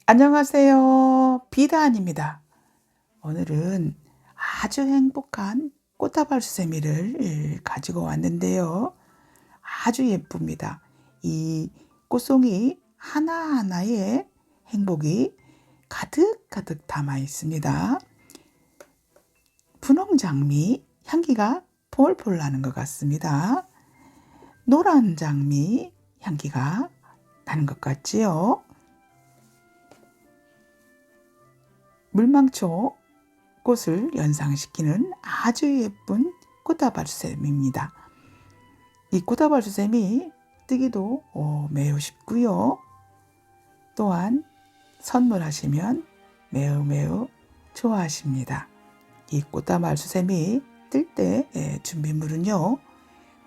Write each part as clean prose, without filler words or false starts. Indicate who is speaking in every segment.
Speaker 1: 안녕하세요. 비단입니다. 오늘은 아주 행복한 꽃다발 수세미를 가지고 왔는데요. 아주 예쁩니다. 이 꽃송이 하나하나에 행복이 가득가득 담아 있습니다. 분홍장미 향기가 폴폴 나는 것 같습니다. 노란 장미 향기가 나는 것 같지요. 물망초 꽃을 연상시키는 아주 예쁜 꽃다발 수세미입니다. 이 꽃다발 수세미 뜨기도 매우 쉽고요. 또한 선물하시면 매우 좋아하십니다. 이 꽃다발 수세미 뜰 때 준비물은요.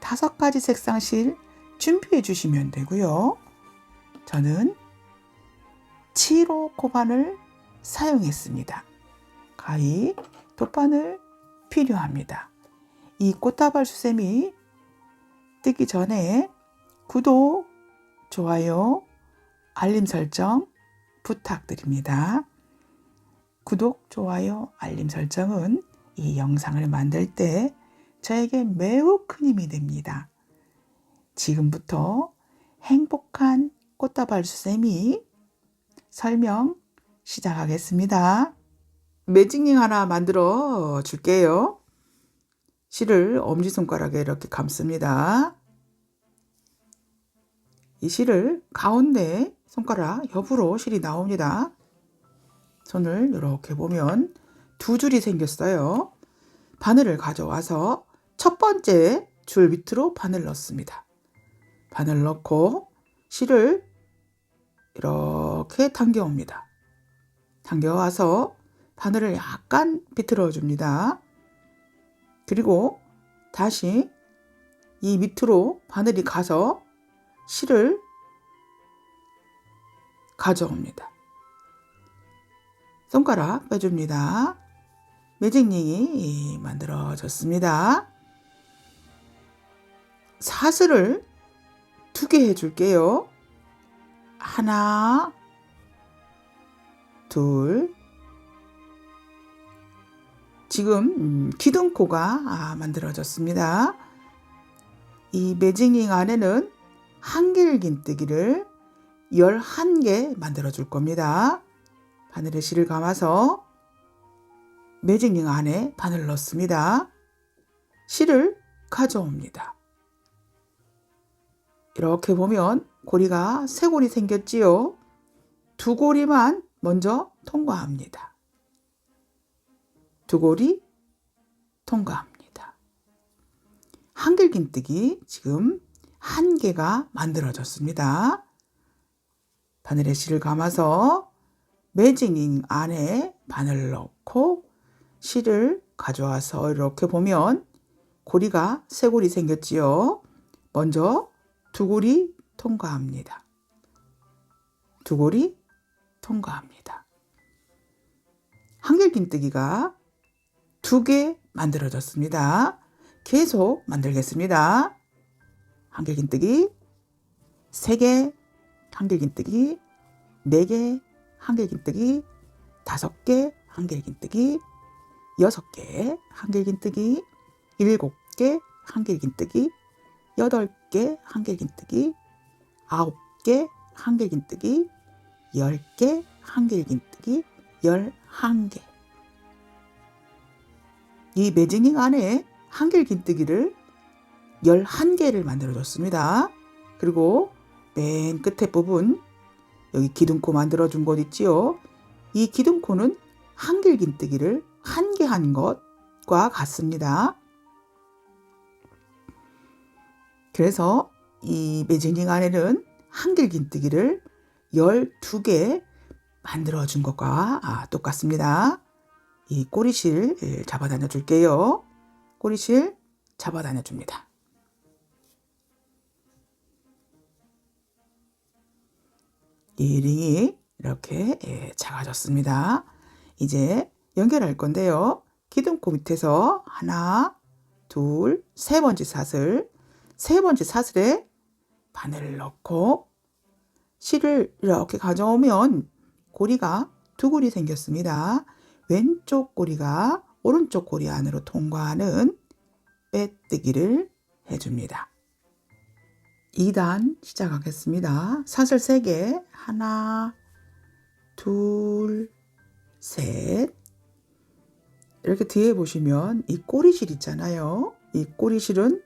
Speaker 1: 5가지 색상실 준비해 주시면 되고요. 저는 7호 코바늘 사용했습니다. 가위, 돗바늘 필요합니다. 이 꽃다발 수세미 뜨기 전에 구독, 좋아요, 알림 설정 부탁드립니다. 구독, 좋아요, 알림 설정은 이 영상을 만들 때 저에게 매우 큰 힘이 됩니다. 지금부터 행복한 꽃다발 수세미 설명 시작하겠습니다. 매직링 하나 만들어 줄게요. 실을 엄지손가락에 이렇게 감습니다. 이 실을 가운데 손가락 옆으로 실이 나옵니다. 손을 이렇게 보면 2줄이 생겼어요. 바늘을 가져와서 첫 번째 줄 밑으로 바늘 넣습니다. 바늘 넣고 실을 이렇게 당겨옵니다. 당겨와서 바늘을 약간 비틀어 줍니다. 그리고 다시 이 밑으로 바늘이 가서 실을 가져옵니다. 손가락 빼줍니다. 매직링이 만들어졌습니다. 사슬을 2개 해줄게요. 하나, 둘. 지금 기둥코가 만들어졌습니다. 이 매직링 안에는 한길긴뜨기를 11개 만들어 줄 겁니다. 바늘에 실을 감아서 매직링 안에 바늘을 넣습니다. 실을 가져옵니다. 이렇게 보면 고리가 3고리 생겼지요. 2고리만 먼저 통과합니다. 2고리 통과합니다. 한길긴뜨기 지금 1개가 만들어졌습니다. 바늘에 실을 감아서 매직링 안에 바늘을 넣고 실을 가져와서 이렇게 보면 고리가 3고리 생겼지요. 먼저 2고리 통과합니다. 2고리 통과합니다. 한길긴뜨기가 2개 만들어졌습니다. 계속 만들겠습니다. 한길긴뜨기 3개, 한길긴뜨기 4개, 한길긴뜨기 5개, 한길긴뜨기 6개, 한길긴뜨기 7개, 한길긴뜨기 8개, 한길긴뜨기 9개, 한길긴뜨기 10개, 한길긴뜨기 11개. 이 매직링 안에 한길긴뜨기를 11개를 만들어줬습니다. 그리고 맨 끝에 부분 여기 기둥코 만들어준 곳 있지요. 이 기둥코는 한길긴뜨기를 1개 한 것과 같습니다. 그래서 이 매직링 안에는 한길긴뜨기를 12개 만들어준 것과 똑같습니다. 이 꼬리실 잡아다녀 줄게요. 꼬리실 잡아다녀 줍니다. 이 링이 이렇게 작아졌습니다. 이제 연결할 건데요. 기둥코 밑에서 하나, 둘, 3번째 사슬, 3번째 사슬에 바늘을 넣고 실을 이렇게 가져오면 고리가 두 고리 생겼습니다. 왼쪽 고리가 오른쪽 고리 안으로 통과하는 빼뜨기를 해줍니다. 2단 시작하겠습니다. 사슬 3개, 하나, 둘, 셋. 이렇게 뒤에 보시면 이 꼬리실 있잖아요. 이 꼬리실은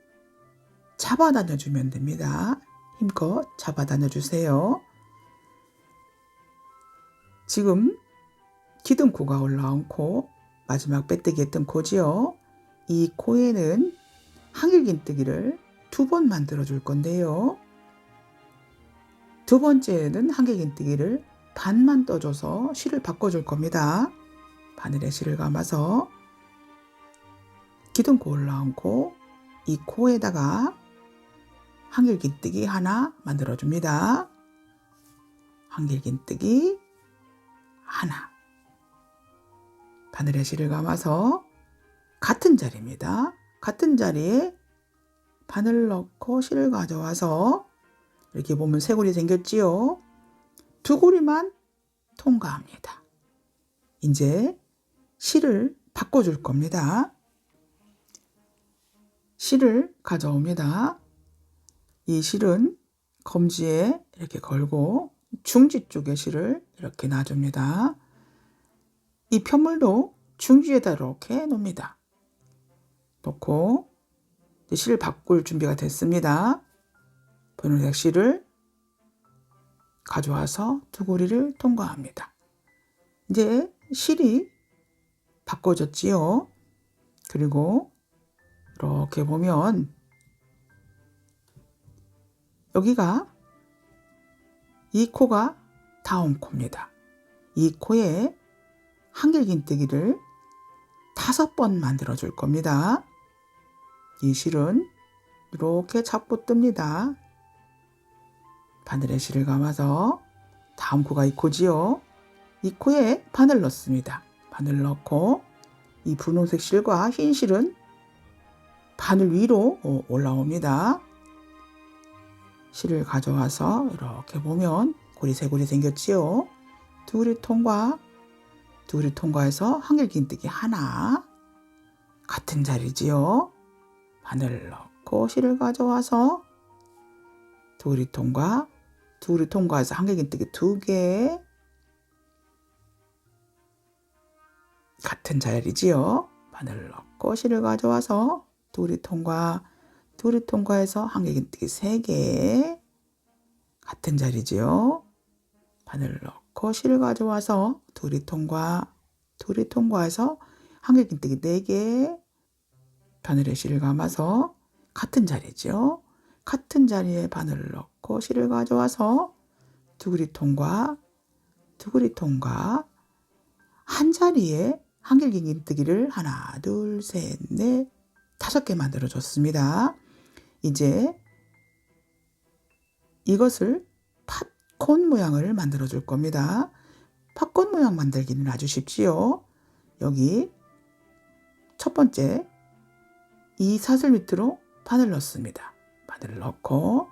Speaker 1: 잡아 다녀주면 됩니다. 힘껏 잡아 다녀주세요. 지금 기둥코가 올라온 코, 마지막 빼뜨기 했던 코지요. 이 코에는 한길긴뜨기를 2번 만들어 줄 건데요. 두 번째는 한길긴뜨기를 반만 떠줘서 실을 바꿔줄 겁니다. 바늘에 실을 감아서 기둥코 올라온 코, 이 코에다가 한길긴뜨기 하나 만들어 줍니다. 한길긴뜨기 하나. 바늘에 실을 감아서 같은 자리입니다. 같은 자리에 바늘 넣고 실을 가져와서 이렇게 보면 3고리 생겼지요. 2고리만 통과합니다. 이제 실을 바꿔줄 겁니다. 실을 가져옵니다. 이 실은 검지에 이렇게 걸고 중지 쪽에 실을 이렇게 놔줍니다. 이 편물도 중지에다 이렇게 놓습니다. 놓고 실을 바꿀 준비가 됐습니다. 분홍색 실을 가져와서 2고리를 통과합니다. 이제 실이 바꿔졌지요. 그리고 이렇게 보면 여기가 이 코가 다음 코입니다. 이 코에 한길긴뜨기를 5번 만들어 줄 겁니다. 이 실은 이렇게 잡고 뜹니다. 바늘에 실을 감아서 다음 코가 이 코지요. 이 코에 바늘 넣습니다. 바늘 넣고 이 분홍색 실과 흰 실은 바늘 위로 올라옵니다. 실을 가져와서 이렇게 보면 고리 3고리 생겼지요. 2고리 통과, 2고리 통과해서 한길긴뜨기 하나, 같은 자리지요. 바늘 넣고 실을 가져와서 2고리 통과, 2고리 통과해서 한길긴뜨기 2개, 같은 자리지요. 바늘 넣고 실을 가져와서 2고리 통과, 2고리 통과해서 한길긴뜨기 3개, 같은 자리지요. 바늘 넣고 실을 가져와서 2고리 통과, 2고리 통과해서 한길긴뜨기 4개, 바늘에 실을 감아서 같은 자리죠. 같은 자리에 바늘을 넣고 실을 가져와서 2고리 통과, 2고리 통과, 한 자리에 한길긴뜨기를 하나, 둘, 셋, 넷, 5개 만들어 줬습니다. 이제 이것을 팝콘 모양을 만들어 줄 겁니다. 팝콘 모양 만들기는 아주 쉽지요. 여기 첫 번째 이 사슬 밑으로 바늘 넣습니다. 바늘을 넣고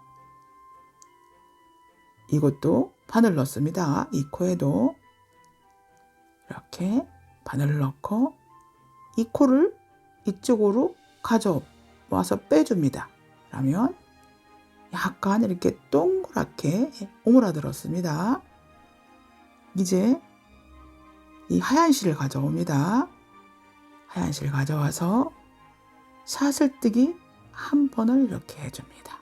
Speaker 1: 이것도 바늘 넣습니다. 이 코에도 이렇게 바늘을 넣고 이 코를 이쪽으로 가져와서 빼줍니다. 그러면 약간 이렇게 동그랗게 오므라들었습니다. 이제 이 하얀 실을 가져옵니다. 하얀 실 가져와서 사슬뜨기 한 번을 이렇게 해줍니다.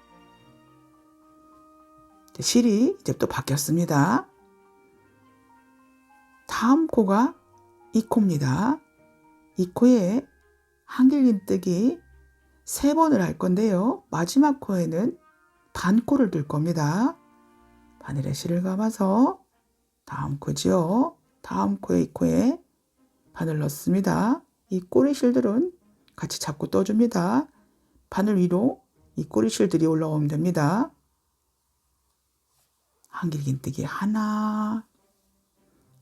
Speaker 1: 실이 이제 또 바뀌었습니다. 다음 코가 이 코입니다. 이 코에 한길긴뜨기 3번을 할 건데요. 마지막 코에는 반코를 들 겁니다. 바늘에 실을 감아서 다음 코지요. 다음 코에 이 코에 바늘 넣습니다. 이 꼬리실들은 같이 잡고 떠줍니다. 바늘 위로 이 꼬리실들이 올라오면 됩니다. 한길긴뜨기 하나,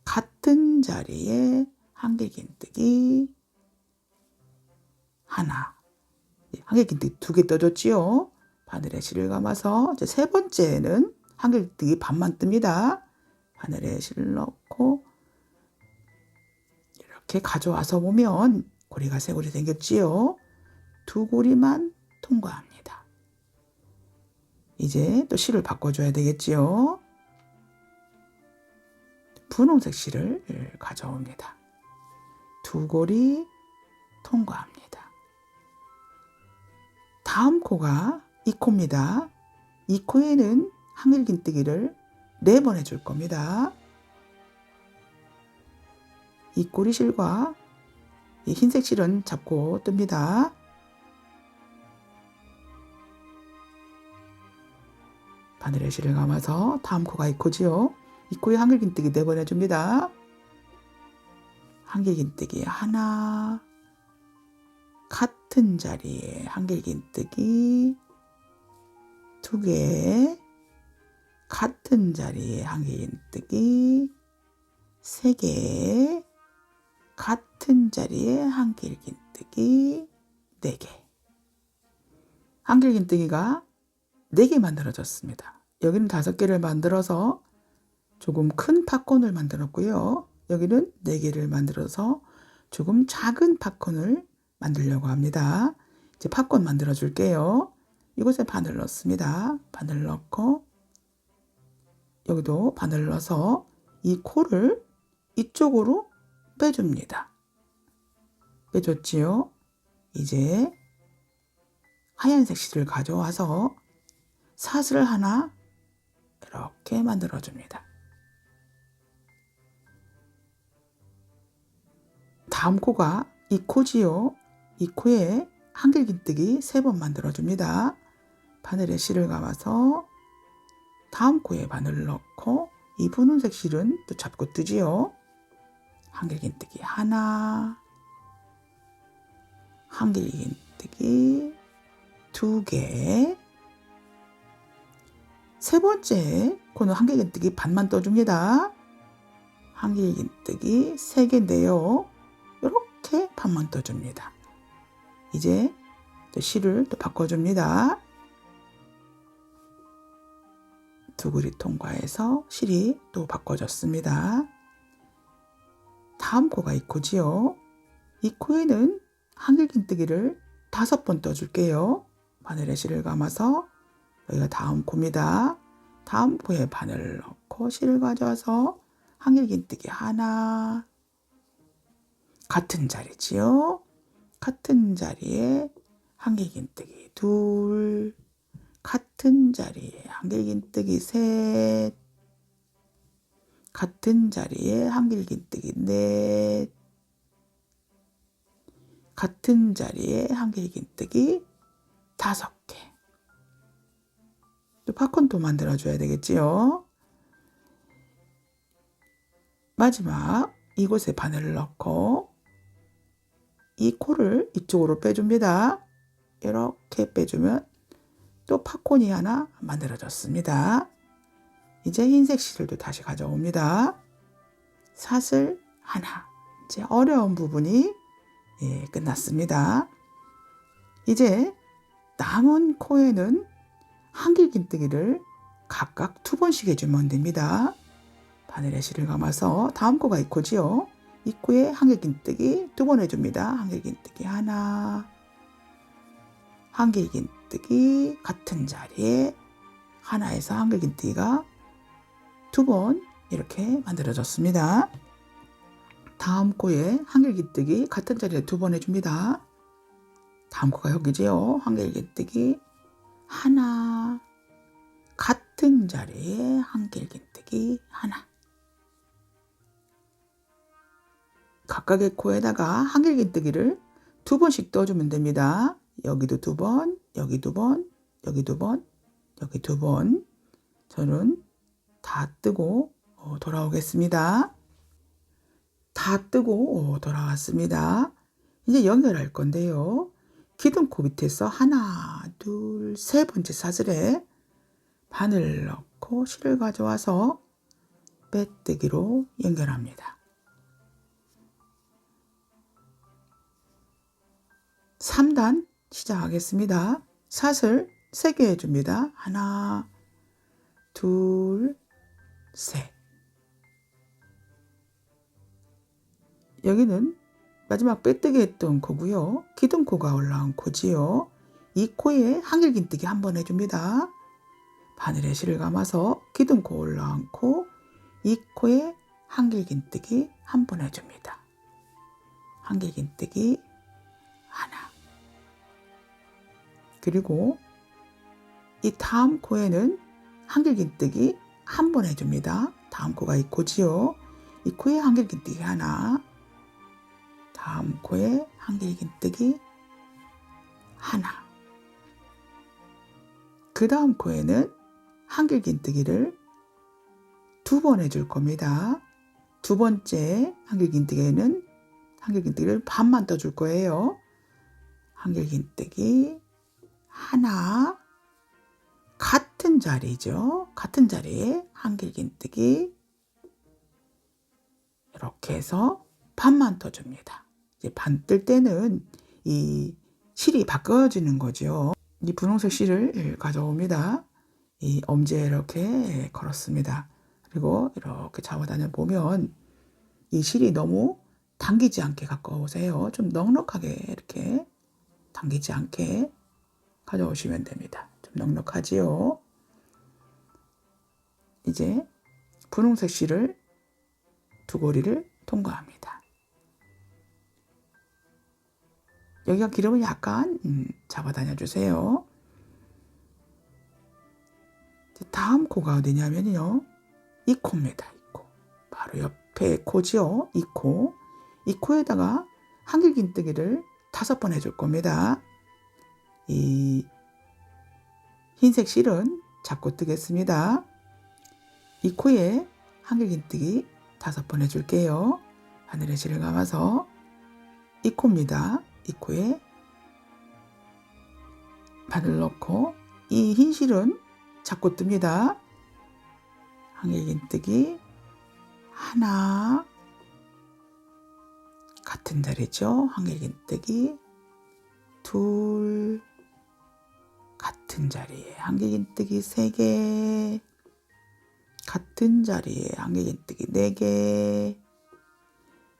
Speaker 1: 같은 자리에 한길긴뜨기 하나, 한길긴뜨기 2개 떠줬지요. 바늘에 실을 감아서 이제 3번째는 한길긴뜨기 반만 뜹니다. 바늘에 실을 넣고 이렇게 가져와서 보면 고리가 3고리 생겼지요. 2고리만 통과합니다. 이제 또 실을 바꿔줘야 되겠지요. 분홍색 실을 가져옵니다. 2고리 통과합니다. 다음 코가 이 코입니다. 이 코에는 한길긴뜨기를 4번 해줄 겁니다. 이 꼬리실과 이 흰색 실은 잡고 뜹니다. 바늘에 실을 감아서 다음 코가 이 코지요. 이 코에 한길긴뜨기 4번 해줍니다. 한길긴뜨기 하나, 같은 자리에 한길긴뜨기 2개, 같은 자리에 한길긴뜨기 3개, 같은 자리에 한길긴뜨기 4개. 한길긴뜨기가 4개 만들어졌습니다. 여기는 5개를 만들어서 조금 큰 팝콘을 만들었고요. 여기는 4개를 만들어서 조금 작은 팝콘을 만들려고 합니다. 이제 팝콘 만들어 줄게요. 이곳에 바늘 넣습니다. 바늘 넣고 여기도 바늘 넣어서 이 코를 이쪽으로 빼줍니다. 빼줬지요. 이제 하얀색 실을 가져와서 사슬을 하나 이렇게 만들어 줍니다. 다음 코가 이 코지요. 이 코에 한길긴뜨기 3번 만들어 줍니다. 바늘에 실을 감아서 다음 코에 바늘을 넣고 이 분홍색 실은 또 잡고 뜨지요. 한길긴뜨기 하나, 한길긴뜨기 2개. 3번째 코는 한길긴뜨기 반만 떠줍니다. 한길긴뜨기 3개인데요. 이렇게 반만 떠줍니다. 이제 또 실을 또 바꿔줍니다. 2고리 통과해서 실이 또 바꿔졌습니다. 다음 코가 이 코지요. 이 코에는 한길긴뜨기를 5번 떠줄게요. 바늘에 실을 감아서 여기가 다음 코입니다. 다음 코에 바늘을 넣고 실을 가져와서 한길긴뜨기 하나, 같은 자리지요. 같은 자리에 한길긴뜨기 2, 같은 자리에 한길긴뜨기 3, 같은 자리에 한길긴뜨기 4, 같은 자리에 한길긴뜨기 5개. 또 팝콘도 만들어줘야 되겠지요. 마지막 이곳에 바늘을 넣고 이 코를 이쪽으로 빼줍니다. 이렇게 빼주면 또 팝콘이 하나 만들어졌습니다. 이제 흰색 실을 또 다시 가져옵니다. 사슬 하나. 이제 어려운 부분이 끝났습니다. 이제 남은 코에는 한길긴뜨기를 각각 2번씩 해주면 됩니다. 바늘에 실을 감아서 다음 코가 이 코지요. 이 코에 한길긴뜨기 2번 해줍니다. 한길긴뜨기 하나, 한길긴뜨기 같은 자리에 하나에서 한길긴뜨기가 2번 이렇게 만들어졌습니다. 다음 코에 한길긴뜨기 같은 자리에 2번 해줍니다. 다음 코가 여기지요. 한길긴뜨기 하나, 같은 자리에 한길긴뜨기 하나. 각각의 코에다가 한길긴뜨기를 2번씩 떠주면 됩니다. 여기도 2번, 여기 2번, 여기 2번, 여기 2번. 저는 다 뜨고 돌아오겠습니다. 다 뜨고 돌아왔습니다. 이제 연결할 건데요. 기둥코 밑에서 하나, 둘, 3번째 사슬에 바늘을 넣고 실을 가져와서 빼뜨기로 연결합니다. 3단 시작하겠습니다. 사슬 3개 해줍니다. 하나, 둘, 셋. 여기는 마지막 빼뜨기 했던 코고요. 기둥코가 올라온 코지요. 이 코에 한길긴뜨기 한 번 해줍니다. 바늘에 실을 감아서 기둥코 올라온 코, 이 코에 한길긴뜨기 한 번 해줍니다. 한길긴뜨기 하나. 그리고 이 다음 코에는 한길긴뜨기 한 번 해줍니다. 다음 코가 이 코지요. 이 코에 한길긴뜨기 하나. 다음 코에 한길긴뜨기 하나. 그 다음 코에는 한길긴뜨기를 두 번 해줄 겁니다. 두 번째 한길긴뜨기에는 한길긴뜨기를 반만 떠줄 거예요. 한길긴뜨기 하나. 같은 자리죠. 같은 자리에 한길긴뜨기 이렇게 해서 반만 떠줍니다. 이제 반 뜰 때는 이 실이 바꿔지는 거죠. 이 분홍색 실을 가져옵니다. 이 엄지에 이렇게 걸었습니다. 그리고 이렇게 잡아다녀 보면 이 실이 너무 당기지 않게 갖고 오세요. 좀 넉넉하게 이렇게 당기지 않게 가져오시면 됩니다. 좀 넉넉하지요. 이제 분홍색 실을 두 고리를 통과합니다. 여기가 기름을 약간 잡아다녀 주세요. 다음 코가 어디냐면요. 이 코입니다. 이 코. 바로 옆에 코지요. 이 코. 이 코에다가 한길긴뜨기를 5번 해줄 겁니다. 이 흰색 실은 잡고 뜨겠습니다. 이 코에 한길긴뜨기 5번 해줄게요. 바늘에 실을 감아서 이 코입니다. 이 코에 바늘 넣고 이 흰 실은 잡고 뜹니다. 한길긴뜨기 하나. 같은 자리죠. 한길긴뜨기 둘. 같은 자리에 한길긴뜨기 3개. 같은 자리에 한길긴뜨기 4개.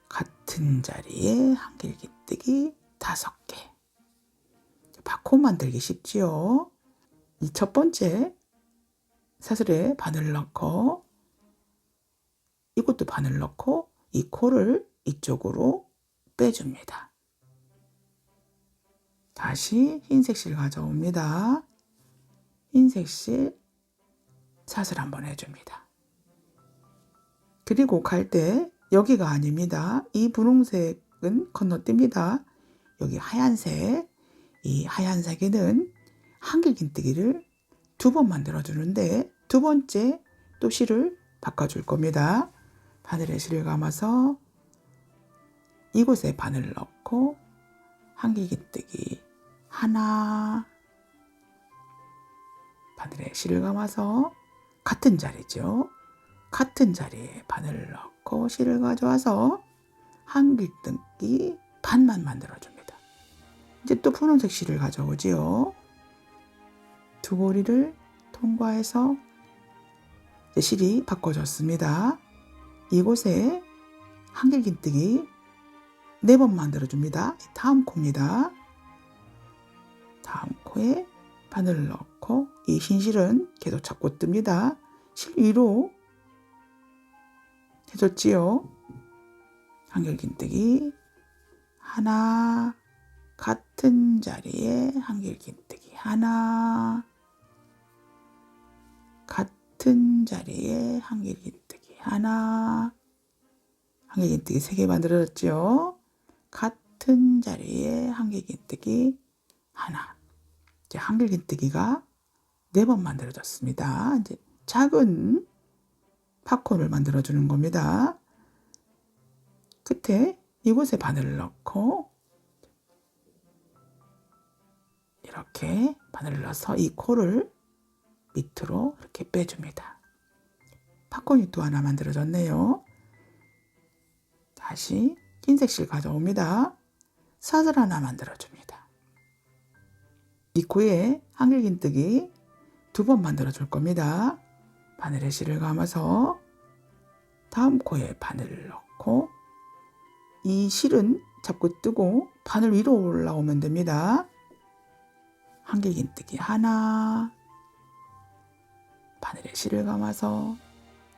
Speaker 1: 같은 자리에 한길긴뜨기 5개. 바코 만들기 쉽지요. 이 첫 번째 사슬에 바늘을 넣고 이것도 바늘 넣고 이 코를 이쪽으로 빼줍니다. 다시 흰색 실 가져옵니다. 흰색 실 사슬 한번 해줍니다. 그리고 갈 때 여기가 아닙니다. 이 분홍색은 건너뜁니다. 여기 하얀색, 이 하얀색에는 한길긴뜨기를 2번 만들어 주는데 두 번째 또 실을 바꿔줄 겁니다. 바늘에 실을 감아서 이곳에 바늘을 넣고 한길긴뜨기 하나. 바늘에 실을 감아서 같은 자리죠. 같은 자리에 바늘을 넣고 실을 가져와서 한길뜨기 반만 만들어줍니다. 이제 또 분홍색 실을 가져오지요. 두 고리를 통과해서 이제 실이 바꿔졌습니다. 이곳에 한길긴뜨기 4번 만들어줍니다. 다음 코입니다. 다음 코에 바늘을 넣고 이 흰 실은 계속 잡고 뜹니다. 실 위로 해줬지요. 한길긴뜨기 하나. 같은 자리에 한길긴뜨기 하나. 같은 자리에 한길긴뜨기 하나. 한길긴뜨기 3개 만들어졌죠. 같은 자리에 한길긴뜨기 하나. 이제 한길긴뜨기가 4번 만들어졌습니다. 이제 작은 팝콘을 만들어 주는 겁니다. 끝에 이곳에 바늘을 넣고 이렇게 바늘을 넣어서 이 코를 밑으로 이렇게 빼줍니다. 팝콘이 또 하나 만들어졌네요. 다시 흰색 실 가져옵니다. 사슬 하나 만들어줍니다. 이 코에 한길긴뜨기 2번 만들어줄 겁니다. 바늘에 실을 감아서 다음 코에 바늘을 넣고 이 실은 잡고 뜨고 바늘 위로 올라오면 됩니다. 한길긴뜨기 하나, 바늘에 실을 감아서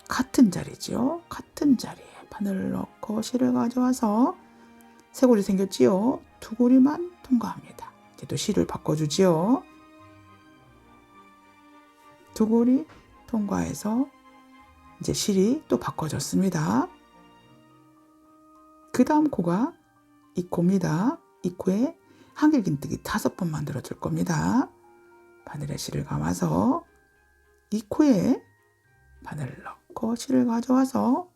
Speaker 1: 같은 자리죠. 같은 자리에 바늘을 넣고 실을 가져와서 세 고리 생겼지요. 두 고리만 통과합니다. 이제 또 실을 바꿔주지요. 두 고리 통과해서 이제 실이 또 바꿔졌습니다. 그 다음 코가 이 코입니다. 이 코에 한길긴뜨기 5번 만들어 줄 겁니다. 바늘에 실을 감아서 이 코에 바늘을 넣고 실을 가져와서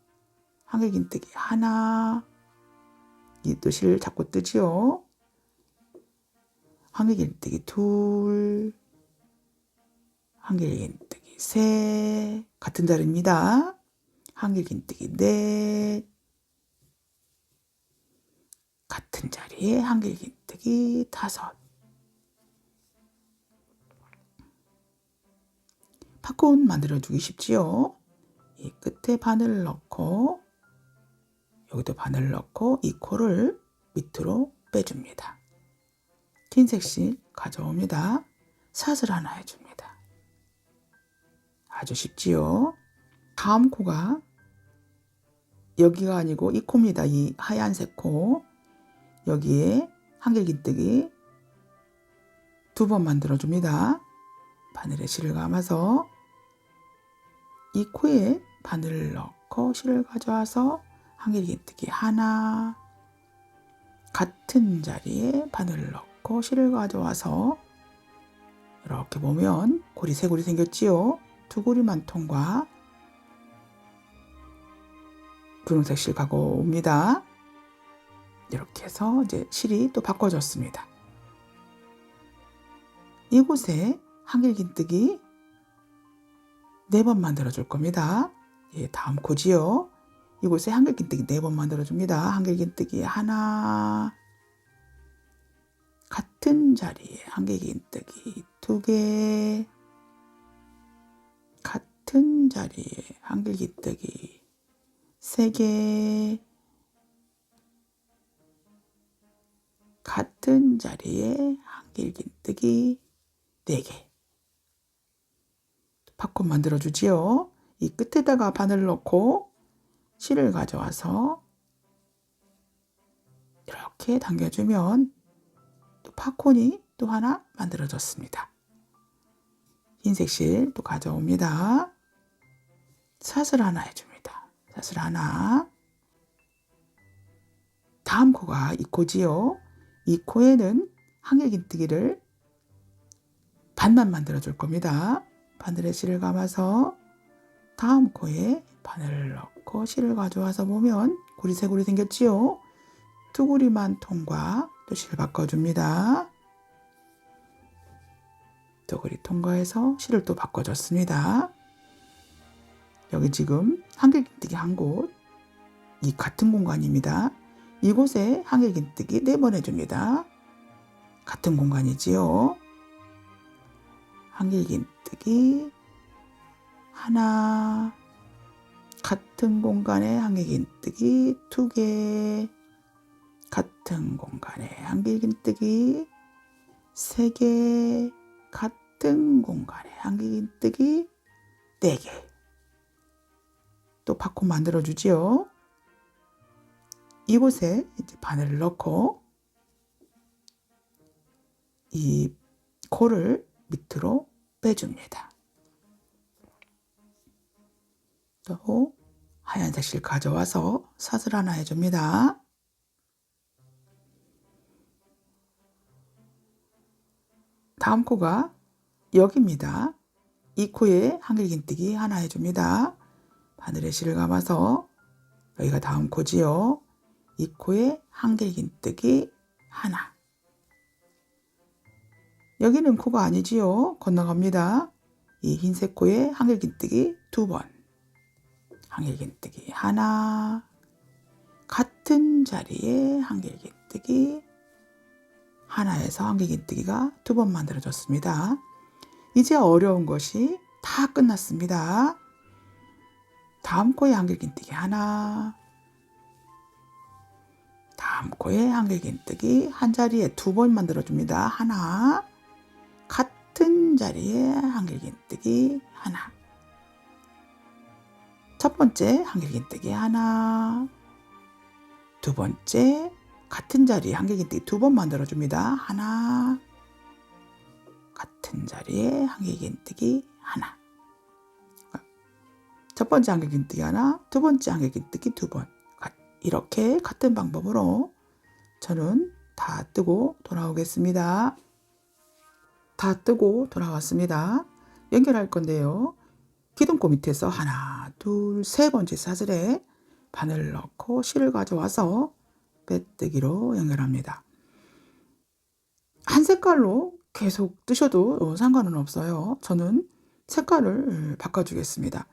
Speaker 1: 한길긴뜨기 하나, 이 또 실 잡고 뜨지요. 한길긴뜨기 둘, 한길긴뜨기 셋, 같은 자리입니다. 한길긴뜨기 넷, 같은 자리에 한길긴뜨기 5. 팝콘 만들어주기 쉽지요. 이 끝에 바늘을 넣고 여기도 바늘을 넣고 이 코를 밑으로 빼줍니다. 흰색 실 가져옵니다. 사슬 하나 해줍니다. 아주 쉽지요. 다음 코가 여기가 아니고 이 코입니다. 이 하얀색 코. 여기에 한길긴뜨기 2번 만들어줍니다. 바늘에 실을 감아서 이 코에 바늘을 넣고 실을 가져와서 한길긴뜨기 하나, 같은 자리에 바늘을 넣고 실을 가져와서 이렇게 보면 고리 세 고리 생겼지요. 두 고리만 통과. 분홍색 실 가고 옵니다. 이렇게 해서 이제 실이 또 바꿔졌습니다. 이곳에 한길긴뜨기 4번 만들어 줄 겁니다. 예, 다음 코지요. 이곳에 한길긴뜨기 4번 만들어 줍니다. 한길긴뜨기 하나, 같은 자리에 한길긴뜨기 2개, 같은 자리에 한길긴뜨기 3개, 같은 자리에 한길긴뜨기 4개. 팝콘 만들어 주지요. 이 끝에다가 바늘을 넣고 실을 가져와서 이렇게 당겨주면 또 팝콘이 또 하나 만들어졌습니다. 흰색 실 또 가져옵니다. 사슬 하나 해줍니다. 사슬 하나. 다음 코가 이 코지요. 이 코에는 한길긴뜨기를 반만 만들어 줄 겁니다. 바늘에 실을 감아서 다음 코에 바늘을 넣고 실을 가져와서 보면 고리 세 고리 생겼지요. 두 고리만 통과. 또 실 바꿔줍니다. 두 고리 통과해서 실을 또 바꿔줬습니다. 여기 지금 한길긴뜨기 한 곳, 이 같은 공간입니다. 이곳에 한길긴뜨기 4번 해줍니다. 같은 공간이지요. 한길긴뜨기 하나, 같은 공간에 한길긴뜨기 2개, 같은 공간에 한길긴뜨기 3개, 같은 공간에 한길긴뜨기 4개. 또 팝콘 만들어 주지요. 이곳에 이제 바늘을 넣고 이 코를 밑으로 빼줍니다. 또 하얀색 실 가져와서 사슬 하나 해줍니다. 다음 코가 여기입니다. 이 코에 한길긴뜨기 하나 해줍니다. 바늘에 실을 감아서 여기가 다음 코지요. 이 코에 한길긴뜨기 하나. 여기는 코가 아니지요. 건너갑니다. 이 흰색 코에 한길긴뜨기 2번. 한길긴뜨기 하나. 같은 자리에 한길긴뜨기 하나에서 한길긴뜨기가 2번 만들어졌습니다. 이제 어려운 것이 다 끝났습니다. 다음 코에 한길긴뜨기 하나, 다음 코에 한길긴뜨기 한 자리에 2번 만들어줍니다. 하나, 같은 자리에 한길긴뜨기 하나, 첫 번째 한길긴뜨기 하나, 두 번째 같은 자리에 한길긴뜨기 2번 만들어줍니다. 하나, 같은 자리에 한길긴뜨기 하나, 첫 번째 한길긴뜨기 하나, 두 번째 한길긴뜨기 2번. 이렇게 같은 방법으로 저는 다 뜨고 돌아오겠습니다. 다 뜨고 돌아왔습니다. 연결할 건데요. 기둥코 밑에서 하나, 둘, 세 번째 사슬에 바늘을 넣고 실을 가져와서 빼뜨기로 연결합니다. 한 색깔로 계속 뜨셔도 상관은 없어요. 저는 색깔을 바꿔주겠습니다.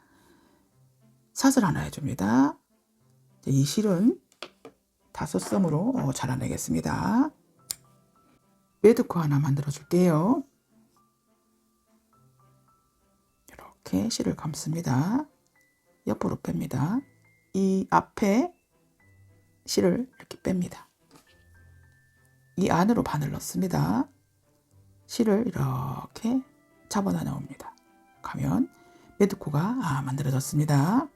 Speaker 1: 사슬 하나 해줍니다. 이 실은 5썸으로 잘라내겠습니다. 매듭코 하나 만들어 줄게요. 이렇게 실을 감습니다. 옆으로 뺍니다. 이 앞에 실을 이렇게 뺍니다. 이 안으로 바늘 넣습니다. 실을 이렇게 잡아다 넣습니다. 가면 매듭코가 만들어졌습니다.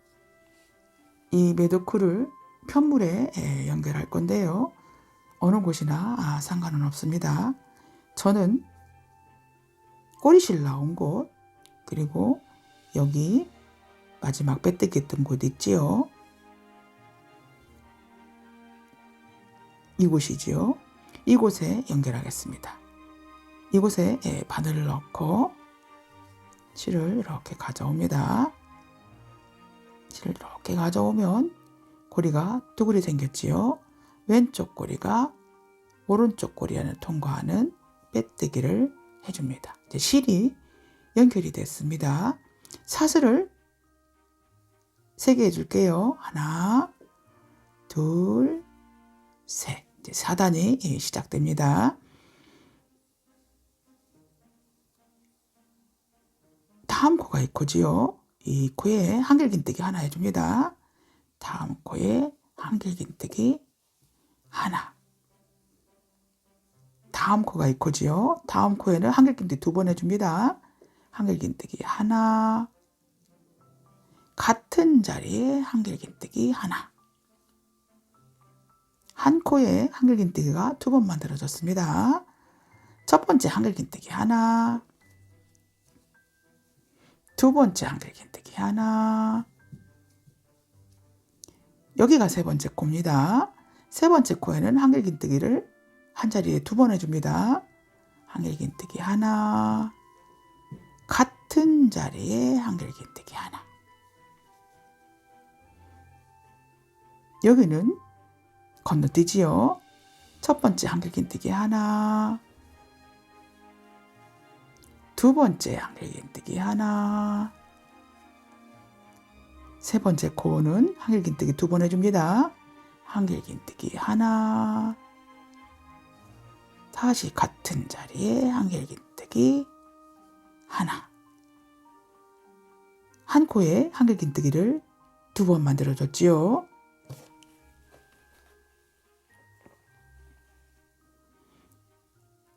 Speaker 1: 이 매듭코를 편물에 연결할 건데요. 어느 곳이나 상관은 없습니다. 저는 꼬리실 나온 곳, 그리고 여기 마지막 빼뜨기 했던 곳 있지요. 이곳이지요. 이곳에 연결하겠습니다. 이곳에 바늘을 넣고 실을 이렇게 가져옵니다. 실을 이렇게 가져오면 고리가 2고리 생겼지요. 왼쪽 고리가 오른쪽 고리 안을 통과하는 빼뜨기를 해줍니다. 이제 실이 연결이 됐습니다. 사슬을 3개 해줄게요. 하나, 둘, 셋. 이제 4단이 시작됩니다. 다음 코가 이 코지요. 이 코에 한길긴뜨기 하나 해줍니다. 다음 코에 한길긴뜨기 하나. 다음 코가 이 코지요. 다음 코에는 한길긴뜨기 2번 해줍니다. 한길긴뜨기 하나, 같은 자리에 한길긴뜨기 하나. 한 코에 한길긴뜨기가 2번 만들어졌습니다. 첫 번째 한길긴뜨기 하나, 두 번째 한길긴뜨기 하나. 여기가 세 번째 코입니다. 세 번째 코에는 한길긴뜨기를 한 자리에 2번 해줍니다. 한길긴뜨기 하나, 같은 자리에 한길긴뜨기 하나. 여기는 건너뛰지요. 첫 번째 한길긴뜨기 하나, 두 번째 한길긴뜨기 하나, 세 번째 코는 한길긴뜨기 2번 해줍니다. 한길긴뜨기 하나, 다시 같은 자리에 한길긴뜨기 하나. 한 코에 한길긴뜨기를 2번 만들어줬지요.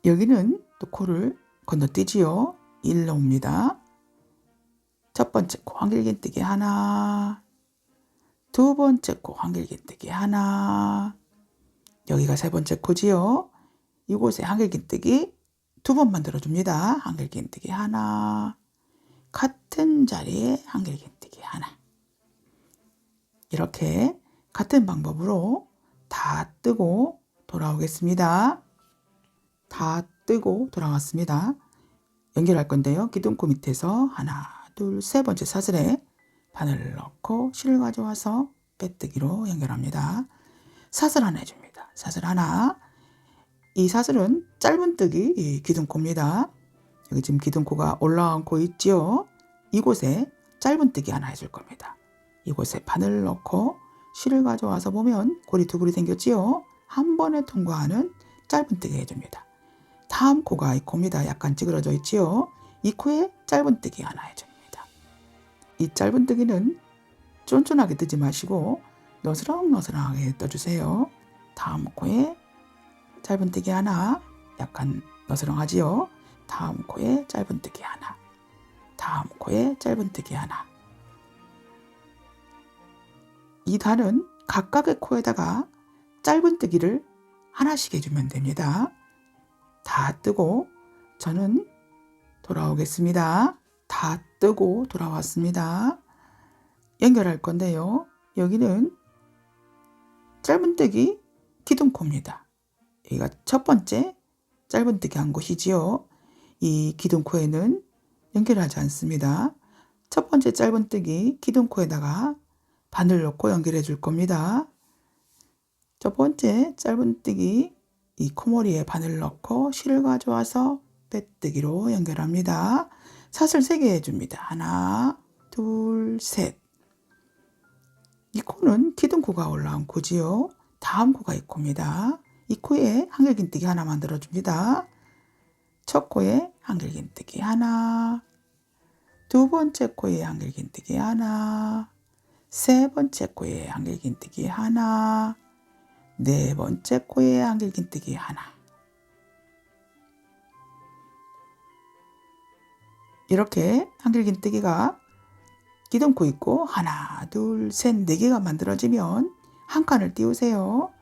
Speaker 1: 여기는 또 코를 건너뛰지요. 1 넣습니다. 첫 번째 코 한길긴뜨기 하나, 두 번째 코 한길긴뜨기 하나. 여기가 세 번째 코지요. 이곳에 한길긴뜨기 2번 만들어줍니다. 한길긴뜨기 하나, 같은 자리에 한길긴뜨기 하나. 이렇게 같은 방법으로 다 뜨고 돌아오겠습니다. 다 뜨고 돌아왔습니다. 연결할 건데요. 기둥코 밑에서 하나, 둘, 세 번째 사슬에 바늘을 넣고 실을 가져와서 빼뜨기로 연결합니다. 사슬 하나 해줍니다. 사슬 하나. 이 사슬은 짧은뜨기 기둥코입니다. 여기 지금 기둥코가 올라온 코 있지요. 이곳에 짧은뜨기 하나 해줄 겁니다. 이곳에 바늘을 넣고 실을 가져와서 보면 고리 2고리 생겼지요. 한 번에 통과하는 짧은뜨기 해줍니다. 다음 코가 이 코입니다. 약간 찌그러져 있지요. 이 코에 짧은뜨기 하나 해줍니다. 이 짧은뜨기는 쫀쫀하게 뜨지 마시고 너스렁너스렁하게 떠주세요. 다음 코에 짧은뜨기 하나, 약간 너스렁하지요. 다음 코에 짧은뜨기 하나, 다음 코에 짧은뜨기 하나. 이 단은 각각의 코에다가 짧은뜨기를 하나씩 해주면 됩니다. 다 뜨고 저는 돌아오겠습니다. 다 뜨고 돌아왔습니다. 연결할 건데요. 여기는 짧은뜨기 기둥코입니다. 여기가 첫 번째 짧은뜨기 한 곳이지요. 이 기둥코에는 연결하지 않습니다. 첫 번째 짧은뜨기 기둥코에다가 바늘 넣고 연결해 줄 겁니다. 첫 번째 짧은뜨기 이 코머리에 바늘 넣고 실을 가져와서 빼뜨기로 연결합니다. 사슬 3개 해줍니다. 하나, 둘, 셋. 이 코는 기둥코가 올라온 코지요. 다음 코가 이 코입니다. 이 코에 한길긴뜨기 하나 만들어줍니다. 첫 코에 한길긴뜨기 하나, 두 번째 코에 한길긴뜨기 하나, 세 번째 코에 한길긴뜨기 하나, 네 번째 코에 한길긴뜨기 하나. 이렇게 한길긴뜨기가 기둥코 있고 하나, 둘, 셋, 4개가 만들어지면 한 칸을 띄우세요.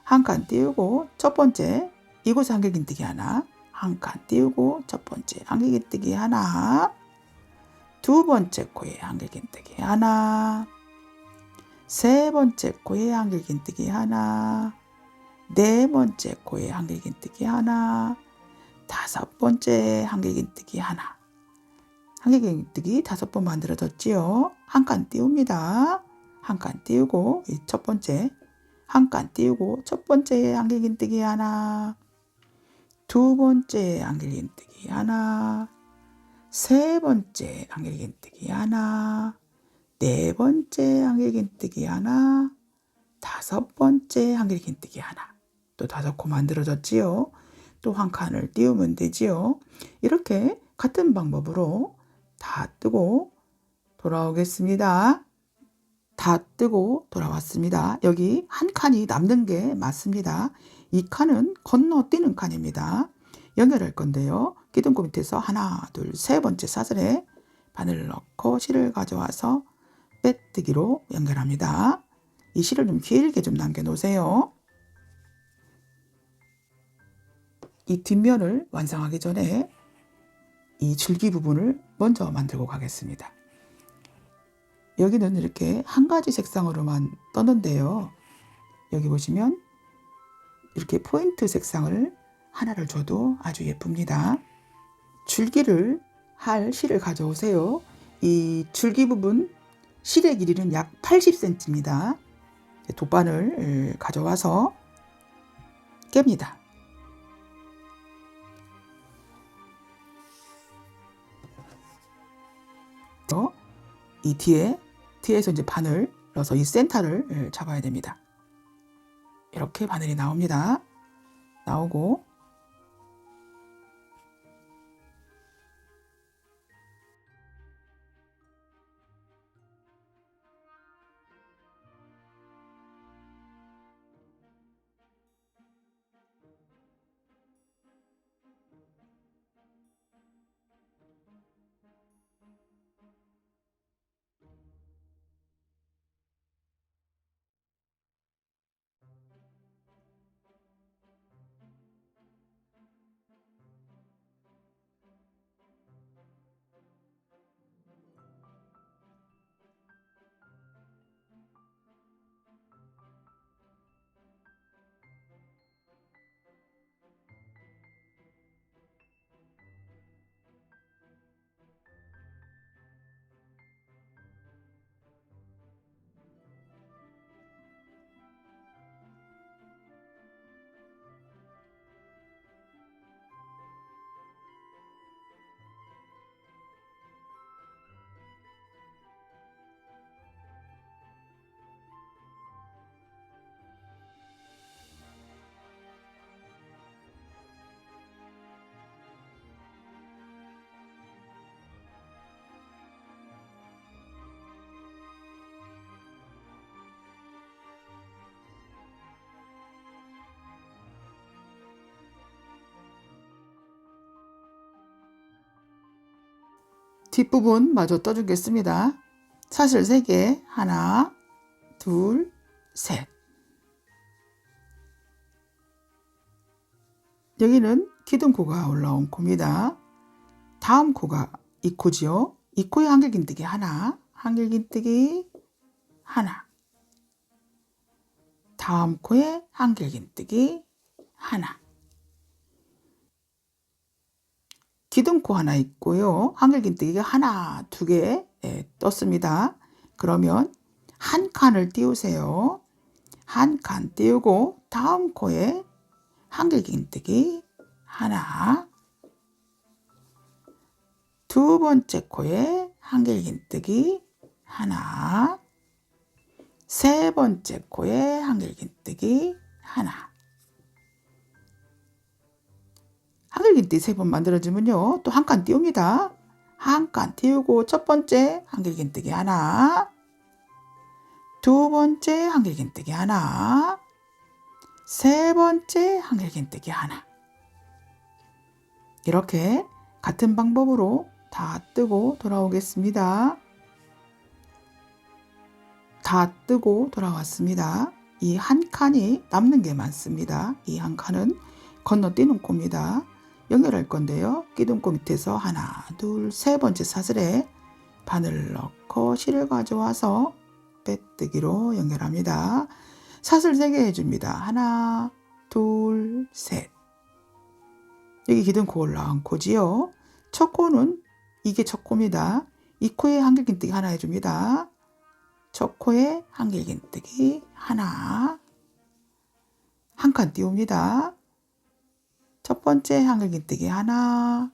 Speaker 1: 한 칸 띄우고 첫 번째 이곳에 한길긴뜨기 하나, 한 칸 띄우고 첫 번째 한길긴뜨기 하나, 두 번째 코에 한길긴뜨기 하나, 세 번째 코에 한길긴뜨기 하나, 네 번째 코에 한길긴뜨기 하나, 다섯 번째 한길긴뜨기 하나. 한길긴뜨기 5번 만들어졌지요. 한 칸 띄웁니다. 한 칸 띄우고 첫 번째 한 칸 띄우고 첫 번째 한길긴뜨기 하나, 두 번째 한길긴뜨기 하나, 세 번째 한길긴뜨기 하나, 네 번째 한길긴뜨기 하나, 다섯 번째 한길긴뜨기 하나. 또 5코 만들어졌지요. 또 한 칸을 띄우면 되지요. 이렇게 같은 방법으로 다 뜨고 돌아오겠습니다. 다 뜨고 돌아왔습니다. 여기 한 칸이 남는 게 맞습니다. 이 칸은 건너뛰는 칸입니다. 연결할 건데요. 기둥코 밑에서 하나, 둘, 세 번째 사슬에 바늘을 넣고 실을 가져와서 빼뜨기로 연결합니다. 이 실을 좀 길게 좀 남겨 놓으세요. 이 뒷면을 완성하기 전에 이 줄기 부분을 먼저 만들고 가겠습니다. 여기는 이렇게 한 가지 색상으로만 떴는데요. 여기 보시면 이렇게 포인트 색상을 하나를 줘도 아주 예쁩니다. 줄기를 할 실을 가져오세요. 이 줄기 부분 실의 길이는 약 80cm입니다. 돗바늘 가져와서 깹니다. 이 뒤에서 이제 바늘 넣어서 이 센터를 잡아야 됩니다. 이렇게 바늘이 나옵니다. 나오고 뒷부분 마저 떠주겠습니다. 사슬 3개, 하나, 둘, 셋. 여기는 기둥코가 올라온 코입니다. 다음 코가 이 코지요. 이 코에 한길긴뜨기 하나, 한길긴뜨기 하나. 다음 코에 한길긴뜨기 하나. 기둥코 하나 있고요. 한길긴뜨기가 하나, 2개 떴습니다. 그러면 한 칸을 띄우세요. 한 칸 띄우고 다음 코에 한길긴뜨기 하나. 두 번째 코에 한길긴뜨기 하나. 세 번째 코에 한길긴뜨기 하나. 한길긴뜨기 3번 만들어주면요. 또 한 칸 띄웁니다. 한 칸 띄우고 첫 번째 한길긴뜨기 하나. 두 번째 한길긴뜨기 하나. 세 번째 한길긴뜨기 하나. 이렇게 같은 방법으로 다 뜨고 돌아오겠습니다. 다 뜨고 돌아왔습니다. 이 한 칸이 남는 게 많습니다. 이 한 칸은 건너뛰는 코입니다. 연결할 건데요. 기둥코 밑에서 하나, 둘, 세 번째 사슬에 바늘을 넣고 실을 가져와서 빼뜨기로 연결합니다. 사슬 3개 해줍니다. 하나, 둘, 셋. 여기 기둥코 올라온 코지요. 첫 코는 이게 첫 코입니다. 이 코에 한길긴뜨기 하나 해줍니다. 첫 코에 한길긴뜨기 하나. 한 칸 띄웁니다. 첫 번째 한길긴뜨기 하나.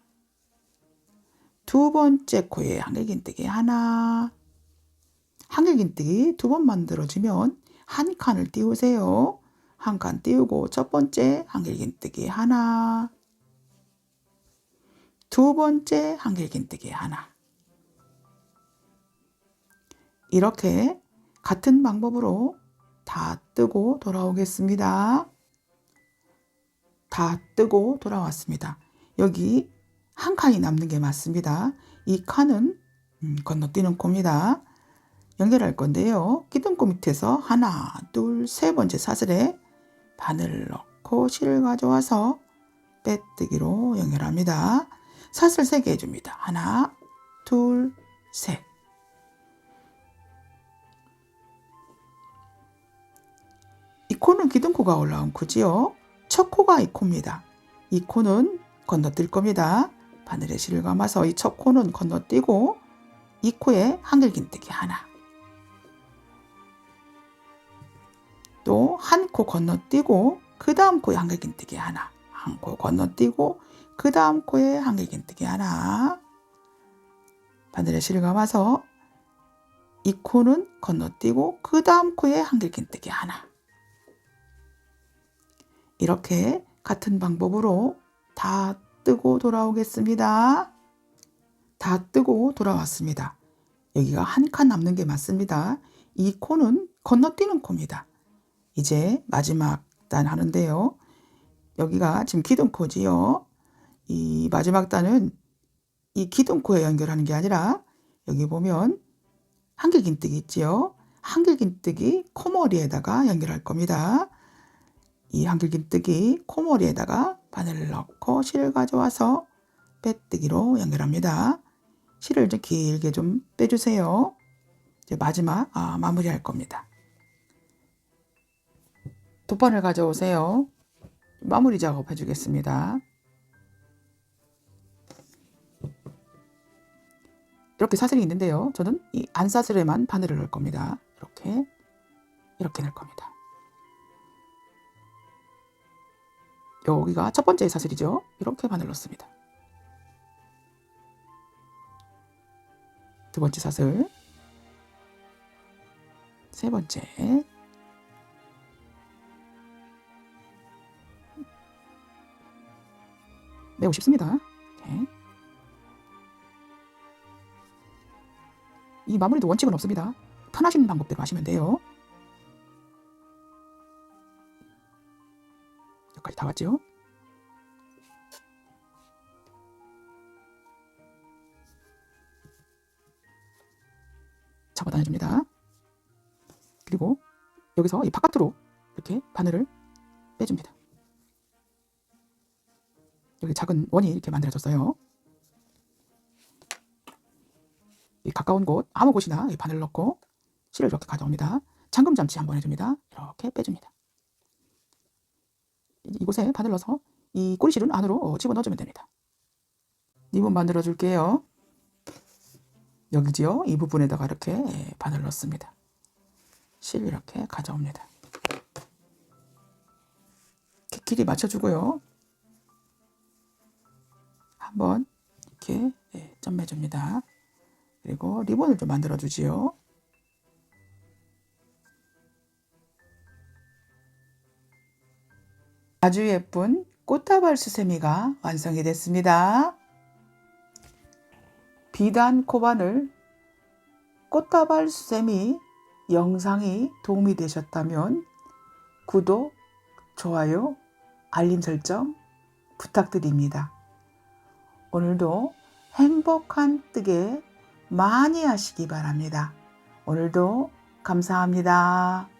Speaker 1: 두 번째 코에 한길긴뜨기 하나. 한길긴뜨기 2번 만들어주면 한 칸을 띄우세요. 한 칸 띄우고 첫 번째 한길긴뜨기 하나. 두 번째 한길긴뜨기 하나. 이렇게 같은 방법으로 다 뜨고 돌아오겠습니다. 다 뜨고 돌아왔습니다. 여기 한 칸이 남는 게 맞습니다. 이 칸은 건너뛰는 코입니다. 연결할 건데요. 기둥코 밑에서 하나, 둘, 세 번째 사슬에 바늘을 넣고 실을 가져와서 빼뜨기로 연결합니다. 사슬 3개 해줍니다. 하나, 둘, 셋. 이 코는 기둥코가 올라온 코지요. 첫 코가 이 코입니다. 이 코는 건너뛸 겁니다. 바늘에 실을 감아서 이 첫 코는 건너뛰고 이 코에 한길긴뜨기 하나. 또 한 코 건너뛰고 그 다음 코에 한길긴뜨기 하나. 한 코 건너뛰고 그 다음 코에 한길긴뜨기 하나. 바늘에 실을 감아서 이 코는 건너뛰고 그 다음 코에 한길긴뜨기 하나. 이렇게 같은 방법으로 다 뜨고 돌아오겠습니다. 다 뜨고 돌아왔습니다. 여기가 한 칸 남는 게 맞습니다. 이 코는 건너뛰는 코입니다. 이제 마지막 단 하는데요. 여기가 지금 기둥코지요. 이 마지막 단은 이 기둥코에 연결하는 게 아니라 여기 보면 한길긴뜨기 있지요. 한길긴뜨기 코머리에다가 연결할 겁니다. 이 한길긴뜨기 코머리에다가 바늘을 넣고 실을 가져와서 빼뜨기로 연결합니다. 실을 좀 길게 좀 빼주세요. 이제 마지막 마무리할 겁니다. 돗바늘 가져오세요. 마무리 작업 해주겠습니다. 이렇게 사슬이 있는데요. 저는 이 안사슬에만 바늘을 넣을 겁니다. 이렇게 넣을 겁니다. 여기가 첫 번째 사슬이죠. 이렇게 바늘 넣습니다. 두 번째 사슬, 세 번째, 매우 쉽습니다. 이렇게. 이 마무리도 원칙은 없습니다. 편하신 방법대로 하시면 돼요. 여기까지 다 왔죠? 잡아다녀줍니다. 그리고 여기서 이 바깥으로 이렇게 바늘을 빼줍니다. 여기 작은 원이 이렇게 만들어졌어요. 이 가까운 곳 아무 곳이나 이 바늘을 넣고 실을 이렇게 가져옵니다. 잠금 잠치 한번 해줍니다. 이렇게 빼줍니다. 이곳에 바늘 넣어서 이 꼬리실은 안으로 집어넣어주면 됩니다. 리본 만들어 줄게요. 여기지요. 이 부분에다가 이렇게 바늘 넣습니다. 실 이렇게 가져옵니다. 길이 맞춰주고요. 한번 이렇게 점매줍니다. 그리고 리본을 좀 만들어 주지요. 아주 예쁜 꽃다발 수세미가 완성이 됐습니다. 비단 코바늘 꽃다발 수세미 영상이 도움이 되셨다면 구독, 좋아요, 알림 설정 부탁드립니다. 오늘도 행복한 뜨개 많이 하시기 바랍니다. 오늘도 감사합니다.